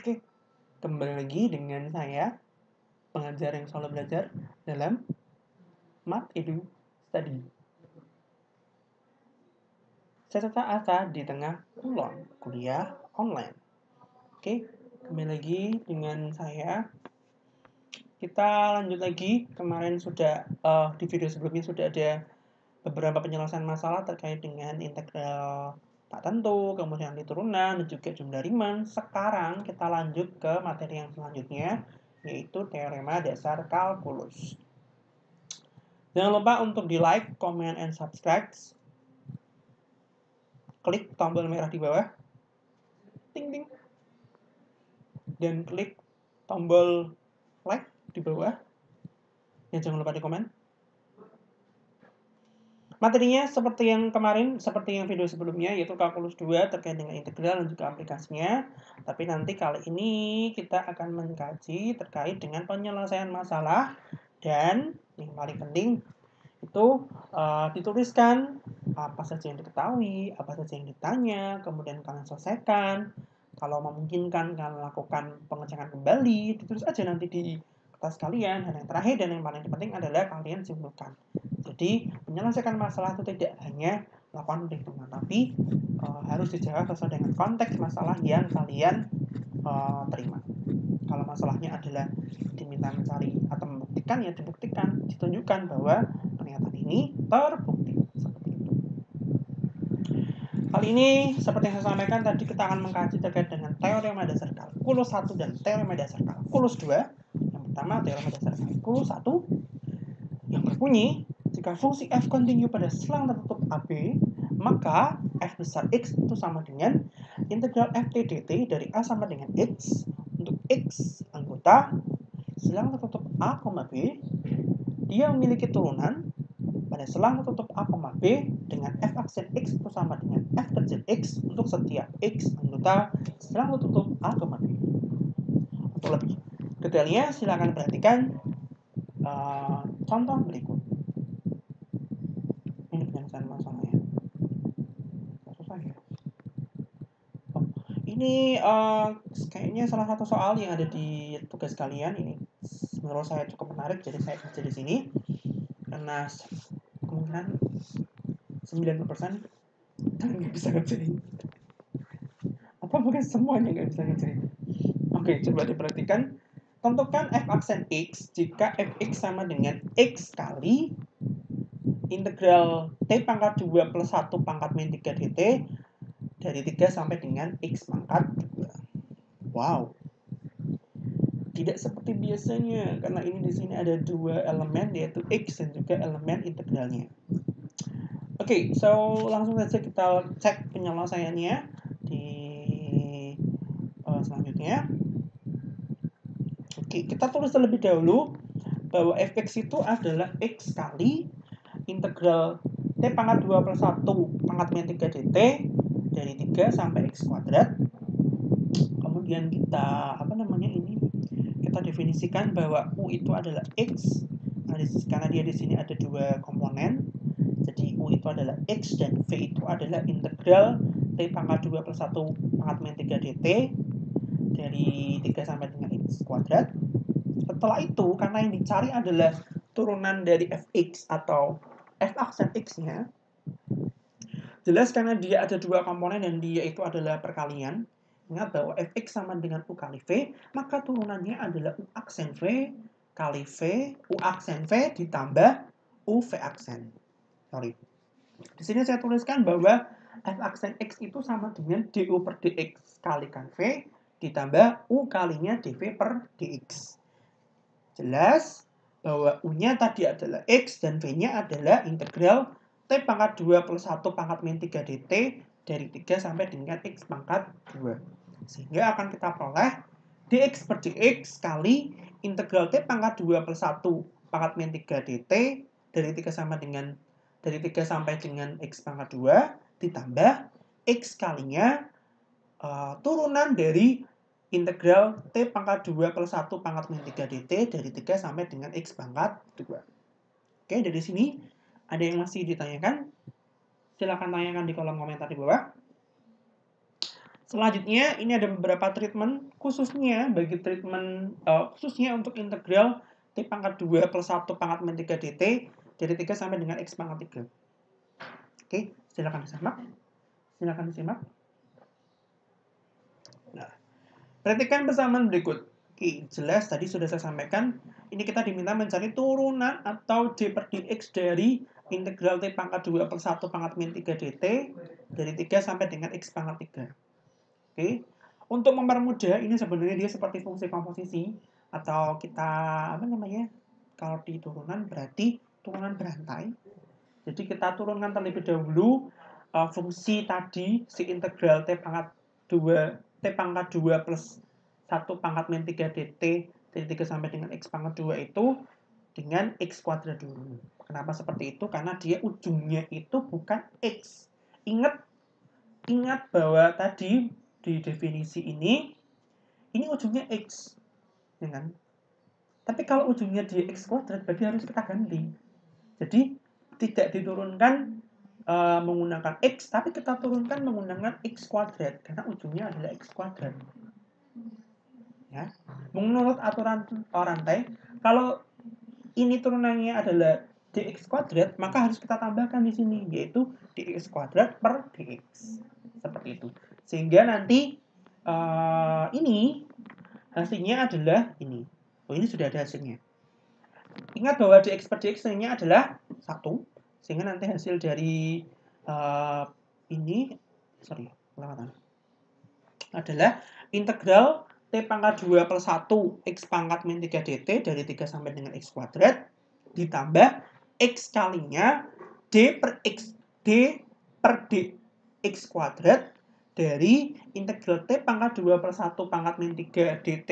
Oke, kembali lagi dengan saya, pengajar yang selalu belajar dalam Math Edu Study. Saya Tata Asa di tengah kulon kuliah online. Oke, kembali lagi dengan saya. Kita lanjut lagi. Kemarin sudah di video sebelumnya sudah ada beberapa penjelasan masalah terkait dengan integral tak tentu, kemudian turunan, dan juga jumlah Riemann. Sekarang kita lanjut ke materi yang selanjutnya, yaitu teorema dasar kalkulus. Jangan lupa untuk di like, comment, and subscribe. Klik tombol merah di bawah, ting ting, dan klik tombol like di bawah. Dan jangan lupa di komen. Materinya seperti yang kemarin, seperti yang video sebelumnya, yaitu kalkulus 2 terkait dengan integral dan juga aplikasinya. Tapi nanti kali ini kita akan mengkaji terkait dengan penyelesaian masalah, dan yang paling penting itu dituliskan apa saja yang diketahui, apa saja yang ditanya, kemudian kalian selesaikan. Kalau memungkinkan kalian lakukan pengecekan kembali, ditulis aja nanti di kertas kalian. Dan yang terakhir dan yang paling penting adalah kalian simpulkan. Jadi menyelesaikan masalah itu tidak hanya melakukan perhitungan, tapi harus dijawab sesuai dengan konteks masalah yang kalian terima. Kalau masalahnya adalah diminta mencari atau membuktikan, ya dibuktikan, ditunjukkan bahwa pernyataan ini terbukti. Seperti itu. Kali ini, seperti yang saya sampaikan tadi, kita akan mengkaji terkait dengan teorema dasar kalkulus 1 dan teorema dasar kalkulus 2. Yang pertama, teorema dasar kalkulus 1 yang berbunyi, jika fungsi f kontinu pada selang tertutup AB, maka f besar x itu sama dengan integral ft dt dari a sampai dengan x untuk x anggota selang tertutup a, b. Dia memiliki turunan pada selang tertutup a, b dengan f aksen x itu sama dengan f kecil x untuk setiap x anggota selang tertutup a, b. Untuk lebih detailnya, silakan perhatikan contoh berikut. Ini penjelasan masalahnya. Susah ya. Ini kayaknya salah satu soal yang ada di tugas kalian. Ini menurut saya cukup menarik, jadi saya kerja di sini karena kemungkinan 90% kalian nggak bisa ngerjain. Apa mungkin semuanya nggak bisa ngerjain? Oke, coba diperhatikan. Tentukan f aksen x jika fx sama dengan x kali integral t pangkat 2 plus 1 pangkat min 3 dt dari 3 sampai dengan x pangkat 2. Wow. Tidak seperti biasanya, karena ini di sini ada dua elemen, yaitu x dan juga elemen integralnya. Oke, so langsung saja kita cek penyelesaiannya di selanjutnya. Oke, kita tulis terlebih dahulu bahwa fx itu adalah x kali integral t pangkat 2 plus 1 pangkat min 3 dt dari 3 sampai x kuadrat. Kemudian kita kita definisikan bahwa u itu adalah x, karena dia di sini ada dua komponen. Jadi u itu adalah x dan v itu adalah integral t pangkat 2 plus 1 pangkat min 3 dt dari 3 sampai dengan x kuadrat. Setelah itu, karena yang dicari adalah turunan dari fx atau f aksen x-nya, jelas karena dia ada dua komponen dan dia itu adalah perkalian. Ingat bahwa fx sama dengan u kali v, maka turunannya adalah u aksen v kali v, u aksen v ditambah u v aksen. Di sini saya tuliskan bahwa f aksen x itu sama dengan du per dx kalikan v ditambah u kalinya dv per dx. Jelas bahwa u-nya tadi adalah x dan v-nya adalah integral t pangkat 2 plus 1 pangkat min 3 dt dari 3 sampai dengan x pangkat 2. Sehingga akan kita peroleh dx per dx kali integral t pangkat 2 plus 1 pangkat min 3 dt dari 3 sampai dengan x pangkat 2 ditambah x kalinya turunan dari integral t pangkat 2 plus 1 pangkat min 3 dt dari 3 sampai dengan x pangkat 2. Oke, dari sini ada yang masih ditanyakan? Silakan tanyakan di kolom komentar di bawah. Selanjutnya, ini ada beberapa treatment khususnya bagi treatment khususnya untuk integral T pangkat 2 plus 1 pangkat min 3 dt dari 3 sampai dengan X pangkat 3. Oke, silakan disimak. Silakan disimak. Nah, perhatikan persamaan berikut. Oke, jelas tadi sudah saya sampaikan. Ini kita diminta mencari turunan atau d per dx dari integral T pangkat 2 per 1 pangkat min 3 dt dari 3 sampai dengan X pangkat 3. Oke, untuk mempermudah ini sebenarnya dia seperti fungsi komposisi atau kita kalau di turunan berarti turunan berantai. Jadi kita turunkan terlebih dahulu fungsi tadi si integral T pangkat 2 plus 1 pangkat min 3 dt dari 3 sampai dengan X pangkat 2 itu dengan X kuadrat dulu. Kenapa seperti itu? Karena dia ujungnya itu bukan X. Ingat bahwa tadi di definisi ini ujungnya X, ya kan? Tapi kalau ujungnya di X kuadrat, berarti harus kita ganti. Jadi, tidak diturunkan menggunakan X, tapi kita turunkan menggunakan X kuadrat, karena ujungnya adalah X kuadrat. Ya. Menurut aturan rantai, kalau ini turunannya adalah dx kuadrat, maka harus kita tambahkan di sini, yaitu dx kuadrat per dx. Seperti itu. Sehingga nanti ini hasilnya adalah ini. Oh, ini sudah ada hasilnya. Ingat bahwa dx per dx hasilnya adalah 1. Sehingga nanti hasil dari adalah integral T pangkat 2 plus 1 X pangkat min 3 dt dari 3 sampai dengan X kuadrat ditambah X kalinya D per dx kuadrat dari integral T pangkat 2 plus 1 pangkat min 3 dt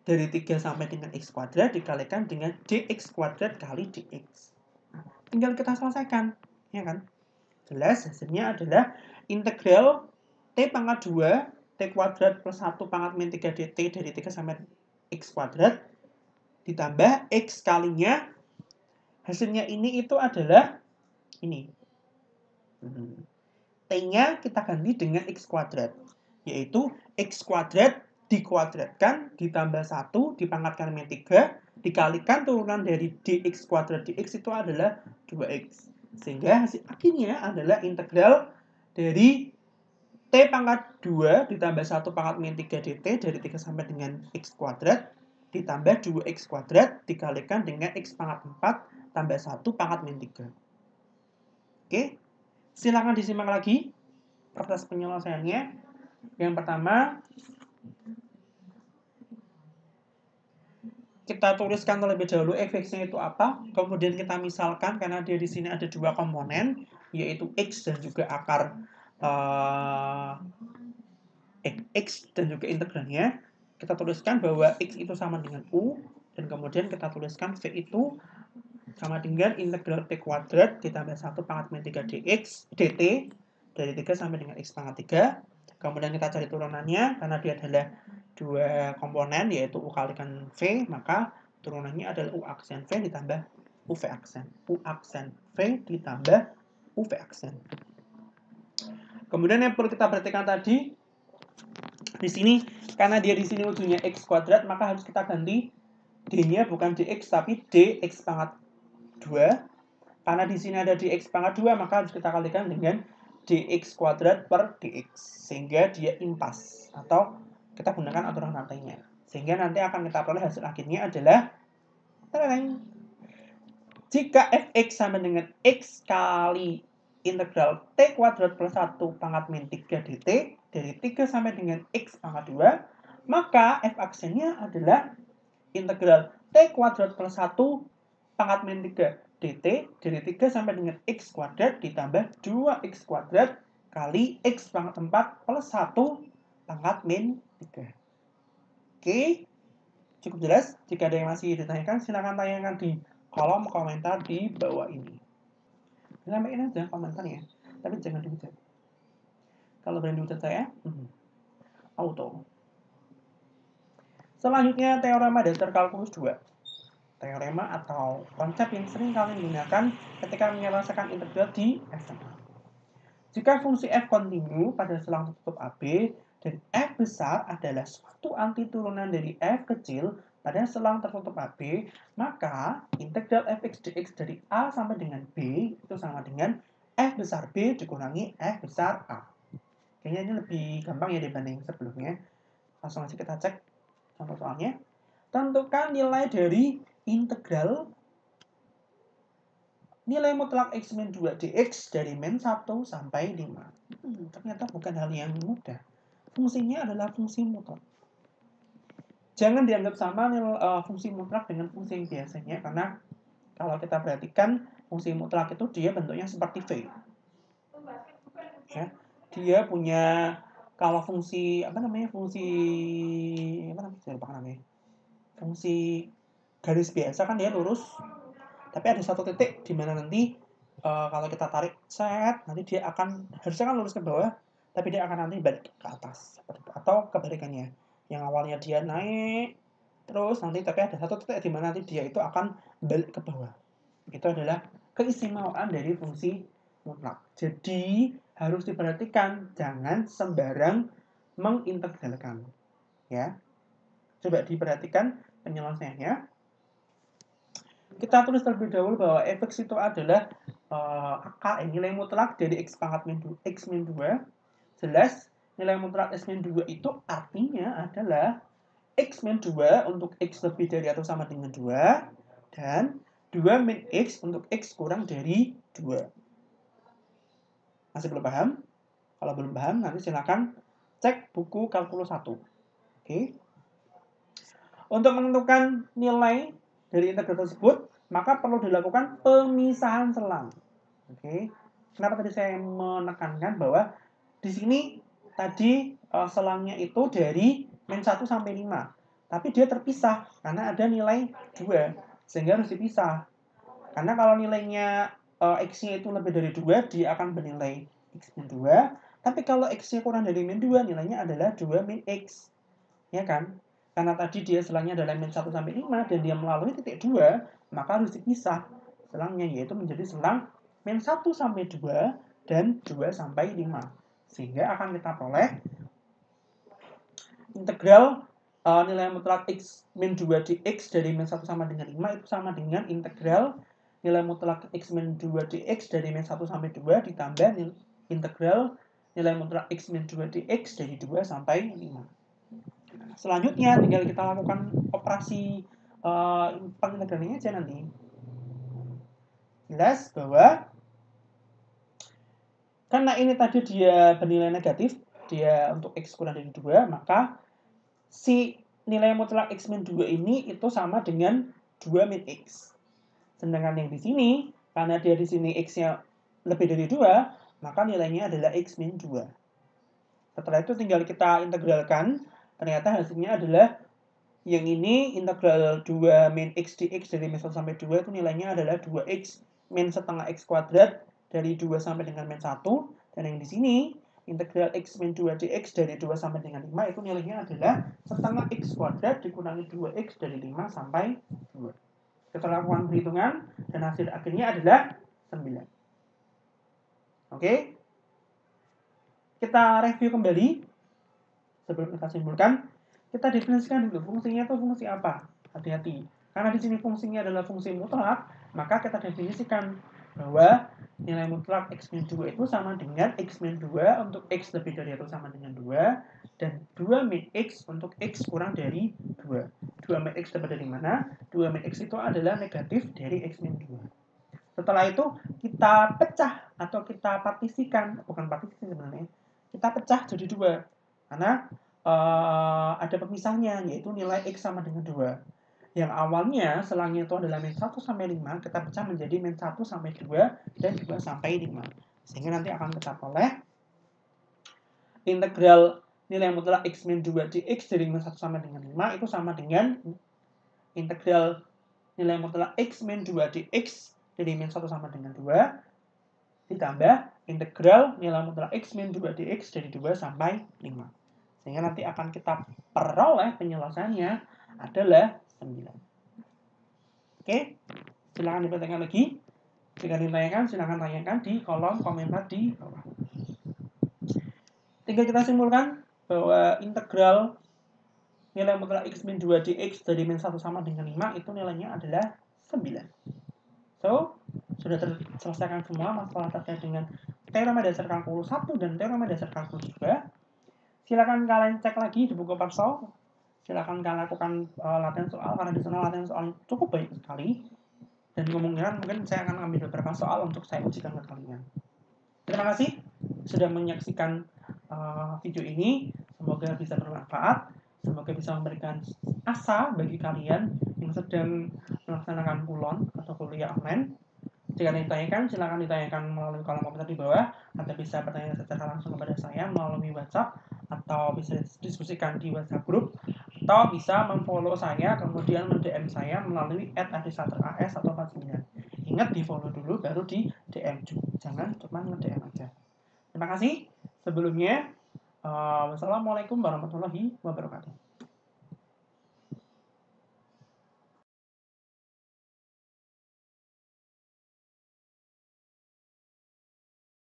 dari 3 sampai dengan X kuadrat dikalikan dengan dx kuadrat kali dx. Tinggal kita selesaikan, ya kan? Jelas hasilnya adalah integral T pangkat 2 T kuadrat plus 1 pangkat min 3 dt dari 3 sampai X kuadrat ditambah X kalinya hasilnya ini itu adalah ini. T-nya kita ganti dengan X kuadrat, yaitu X kuadrat dikuadratkan ditambah 1 dipangkatkan min 3 dikalikan turunan dari dx kuadrat dx itu adalah 2x. Sehingga hasil akhirnya adalah integral dari T pangkat 2 ditambah 1 pangkat min 3 dt dari 3 sampai dengan X kuadrat ditambah 2X kuadrat dikalikan dengan X pangkat 4 tambah 1 pangkat min 3. Oke, silakan disimak lagi proses penyelesaiannya. Yang pertama, kita tuliskan terlebih dahulu fx-nya itu apa, kemudian kita misalkan karena dia di sini ada dua komponen, yaitu x dan juga akar x dan juga integralnya. Kita tuliskan bahwa x itu sama dengan u, dan kemudian kita tuliskan v itu sama dengan integral t kuadrat ditambah 1 pangkat min 3 dx dt dari 3 sampai dengan x pangkat 3. Kemudian kita cari turunannya, karena dia adalah dua komponen, yaitu u kalikan v, maka turunannya adalah u aksen v ditambah uv aksen. U aksen v ditambah uv aksen. Kemudian yang perlu kita perhatikan tadi, di sini, karena dia di sini ujungnya x kuadrat, maka harus kita ganti d-nya bukan dx, tapi dx pangkat 2. Karena di sini ada dx pangkat 2, maka harus kita kalikan dengan dx kuadrat per dx. Sehingga dia impas, atau kita gunakan aturan rantainya. Sehingga nanti akan kita peroleh hasil akhirnya adalah jika fx sama dengan x kali integral t kuadrat plus 1 pangkat min 3 dt dari 3 sampai dengan x pangkat 2, maka f aksennya adalah integral t kuadrat plus 1 pangkat min 3 dt dari 3 sampai dengan x kuadrat ditambah 2x kuadrat kali x pangkat 4 plus 1 pangkat min 3. Oke, cukup jelas? Jika ada yang masih ditanyakan, silakan tanyakan di kolom komentar di bawah ini. Sampaikan aja komentarnya, tapi jangan dihujat. Kalau berani dihujat saya, auto. Selanjutnya, teorema dasar kalkulus 2. Teorema atau konsep yang sering kalian gunakan ketika menyelesaikan integral di SMA. Jika fungsi f kontinu pada selang tertutup AB dan f besar adalah suatu antiturunan dari f kecil pada selang tertutup AB, maka integral fx dx dari A sampai dengan B itu sama dengan f besar B dikurangi f besar A. Kayaknya ini lebih gampang ya dibanding sebelumnya. Langsung aja kita cek contoh soalnya. Tentukan nilai dari integral nilai mutlak x min 2 dx dari min 1 sampai 5. Ternyata bukan hal yang mudah. Fungsinya adalah fungsi mutlak. Jangan dianggap sama fungsi mutlak dengan fungsi yang biasanya, karena kalau kita perhatikan fungsi mutlak itu dia bentuknya seperti V. Ya, dia punya kalau fungsi fungsi garis biasa kan dia lurus, tapi ada satu titik di mana nanti kalau kita tarik set, nanti dia akan harusnya kan lurus ke bawah, tapi dia akan nanti balik ke atas atau kebalikannya. Yang awalnya dia naik terus nanti tapi ada satu titik di mana nanti dia itu akan balik ke bawah. Itu adalah keistimewaan dari fungsi mutlak. Jadi harus diperhatikan, jangan sembarang mengintegralkan. Ya, coba diperhatikan penyelesaiannya. Kita tulis terlebih dahulu bahwa fx itu adalah nilai mutlak dari x pangkat x min 2. Jelas, nilai mutlak x min 2 itu artinya adalah x min 2 untuk x lebih dari atau sama dengan 2, dan 2 min x untuk x kurang dari 2. Masih belum paham? Kalau belum paham, nanti silakan cek buku kalkulus 1. Oke. Untuk menentukan nilai dari integral tersebut, maka perlu dilakukan pemisahan selang. Oke. Kenapa tadi saya menekankan bahwa di sini tadi selangnya itu dari min 1 sampai 5. Tapi dia terpisah karena ada nilai 2, sehingga harus dipisah. Karena kalau nilainya x-nya itu lebih dari 2, dia akan bernilai x min 2. Tapi kalau x-nya kurang dari min 2, nilainya adalah 2 min x. Ya kan? Karena tadi dia selangnya adalah min 1 sampai 5 dan dia melalui titik 2, maka harus dipisah selangnya, yaitu menjadi selang min 1 sampai 2 dan 2 sampai 5. Sehingga akan kita peroleh integral nilai mutlak x min 2 dx dari min 1 sama dengan 5 itu sama dengan integral nilai mutlak x min 2 dx dari min 1 sampai 2 ditambah integral nilai mutlak x min 2 dx dari 2 sampai 5. Selanjutnya tinggal kita lakukan operasi pengintegralannya aja nanti. Jelas bahwa karena ini tadi dia bernilai negatif, dia untuk x kurang dari 2, maka si nilai mutlak x min 2 ini itu sama dengan 2 min x. Sedangkan yang di sini, karena dia di sini x-nya lebih dari 2, maka nilainya adalah x min 2. Setelah itu tinggal kita integralkan, ternyata hasilnya adalah yang ini integral 2 min x dx dari min 1 sampai 2 itu nilainya adalah 2x min setengah x kuadrat dari 2 sampai dengan min 1. Dan yang di sini integral x min 2 dx dari 2 sampai dengan 5 itu nilainya adalah setengah x kuadrat dikurangi 2x dari 5 sampai 2. Kita lakukan perhitungan dan hasil akhirnya adalah 9. Oke? Kita review kembali sebelum kita simpulkan. Kita definisikan dulu fungsinya itu fungsi apa. Hati-hati. Karena di sini fungsinya adalah fungsi mutlak, maka kita definisikan bahwa nilai mutlak x min 2 itu sama dengan x min 2 untuk x lebih dari atau sama dengan 2 dan 2 min x untuk x kurang dari 2. 2 min x dapat dari mana? 2 min x itu adalah negatif dari x min 2. Setelah itu kita pecah atau kita partisikan, bukan partisi sebenarnya, kita pecah jadi 2. Karena ada pemisahnya, yaitu nilai x sama dengan 2. Yang awalnya selangnya itu adalah min 1 sampai 5, kita pecah menjadi min 1 sampai 2 dan 2 sampai 5. Sehingga nanti akan kita peroleh integral nilai mutlak x min 2 dx dari min 1 sampai dengan 5 itu sama dengan integral nilai mutlak x min 2 dx dari min 1 sampai dengan 2 ditambah integral nilai mutlak x min 2 dx dari 2 sampai 5. Sehingga nanti akan kita peroleh penyelesaiannya adalah 9. Oke, silakan dipertanyakan lagi. Jika ditanyakan, silakan tanyakan di kolom komentar di bawah. Tinggal kita simpulkan bahwa integral nilai mutlak x min 2 dx dari min 1 sama dengan 5 itu nilainya adalah 9. So, sudah terselesaikan semua masalah terkait dengan teorema dasar kalkulus 1 dan teorema dasar kalkulus 2. Silakan kalian cek lagi di buku Parsol. Silakan kalian lakukan latihan soal, karena di sana latihan soal cukup banyak sekali. Dan kemungkinan mungkin saya akan ambil beberapa soal untuk saya ujikan ke kalian. Terima kasih sudah menyaksikan video ini. Semoga bisa bermanfaat. Semoga bisa memberikan asa bagi kalian yang sedang melaksanakan kulon atau kuliah online. Jika ditanyakan, silakan ditanyakan melalui kolom komentar di bawah, atau bisa bertanya secara langsung kepada saya melalui WhatsApp, atau bisa diskusikan di WhatsApp group, atau bisa memfollow saya, kemudian mendm saya melalui @adrisateras atau 49. Ingat di follow dulu, baru di DM juga. Jangan cuma nge-DM aja. Terima kasih. Sebelumnya, wassalamualaikum warahmatullahi wabarakatuh.